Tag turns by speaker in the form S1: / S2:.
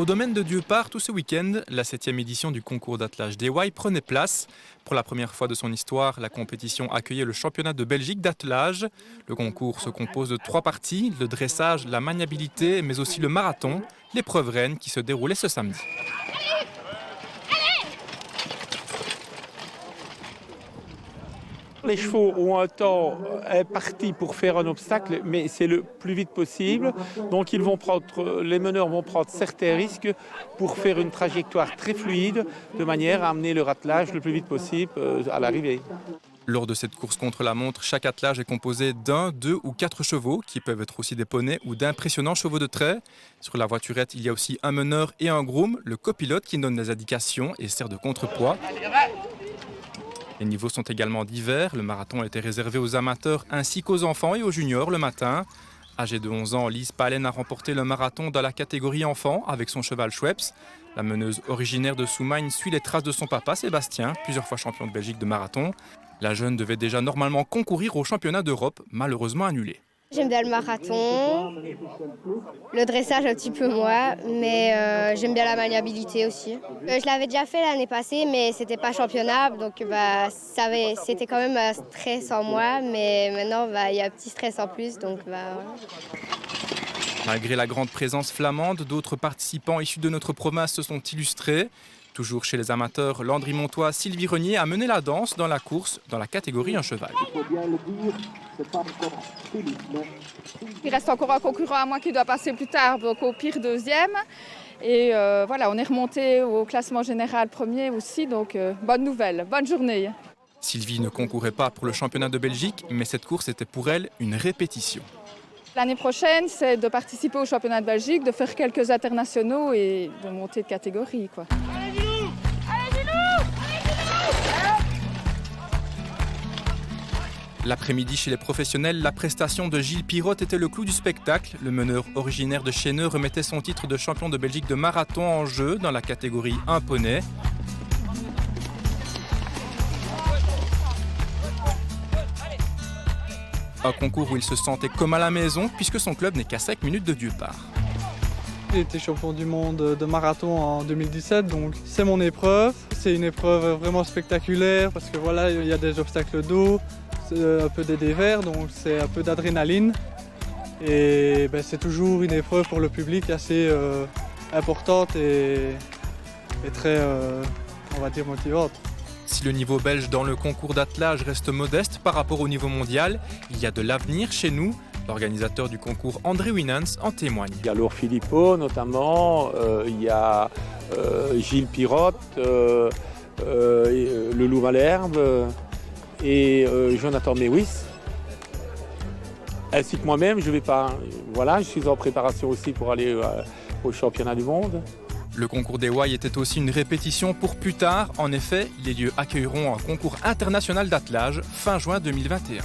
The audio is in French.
S1: Au domaine de Dieupart, tout ce week-end, la 7e édition du concours d'attelage d'Ewaye prenait place. Pour la première fois de son histoire, la compétition accueillait le championnat de Belgique d'attelage. Le concours se compose de 3 parties, le dressage, la maniabilité, mais aussi le marathon, l'épreuve reine qui se déroulait ce samedi.
S2: Les chevaux ont un temps imparti pour faire un obstacle, mais c'est le plus vite possible. Donc les meneurs vont prendre certains risques pour faire une trajectoire très fluide, de manière à amener leur attelage le plus vite possible à l'arrivée.
S1: Lors de cette course contre la montre, chaque attelage est composé d'1, 2 ou 4 chevaux, qui peuvent être aussi des poneys ou d'impressionnants chevaux de trait. Sur la voiturette, il y a aussi un meneur et un groom, le copilote qui donne des indications et sert de contrepoids. Les niveaux sont également divers. Le marathon a été réservé aux amateurs ainsi qu'aux enfants et aux juniors le matin. Âgée de 11 ans, Lise Palen a remporté le marathon dans la catégorie enfant avec son cheval Schweppes. La meneuse originaire de Soumagne suit les traces de son papa Sébastien, plusieurs fois champion de Belgique de marathon. La jeune devait déjà normalement concourir au championnat d'Europe, malheureusement annulé.
S3: J'aime bien le marathon, le dressage un petit peu moins, mais j'aime bien la maniabilité aussi. Je l'avais déjà fait l'année passée, mais c'était pas championnat, donc c'était quand même un stress en moi, mais maintenant il y a un petit stress en plus, donc voilà.
S1: Malgré la grande présence flamande, d'autres participants issus de notre province se sont illustrés. Toujours chez les amateurs, Landry-Montois, Sylvie Renier a mené la danse dans la course dans la catégorie un cheval.
S4: Il reste encore un concurrent à moi qui doit passer plus tard, donc au pire deuxième. Et voilà, on est remonté au classement général premier aussi, donc bonne nouvelle, bonne journée.
S1: Sylvie ne concourait pas pour le championnat de Belgique, mais cette course était pour elle une répétition.
S4: L'année prochaine, c'est de participer au championnat de Belgique, de faire quelques internationaux et de monter de catégorie, quoi.
S1: L'après-midi, chez les professionnels, la prestation de Gilles Pirotte était le clou du spectacle. Le meneur originaire de Chêneux remettait son titre de champion de Belgique de marathon en jeu dans la catégorie 1 poney. Un concours où il se sentait comme à la maison puisque son club n'est qu'à 5 minutes de Dieupart.
S5: J'ai été champion du monde de marathon en 2017, donc c'est mon épreuve. C'est une épreuve vraiment spectaculaire parce que voilà, il y a des obstacles d'eau, un peu des dévers, donc c'est un peu d'adrénaline. Et c'est toujours une épreuve pour le public assez importante et très, on va dire, motivante.
S1: Si le niveau belge dans le concours d'attelage reste modeste par rapport au niveau mondial, il y a de l'avenir chez nous. L'organisateur du concours, André Winans, en témoigne.
S2: Il y a Laure Philippot notamment, il y a Gilles Pirotte, le Loup Malherbe et Jonathan Mewis. Ainsi que moi-même, je suis en préparation aussi pour aller au championnat du monde.
S1: Le concours d'Ewaye était aussi une répétition pour plus tard. En effet, les lieux accueilleront un concours international d'attelage fin juin 2021.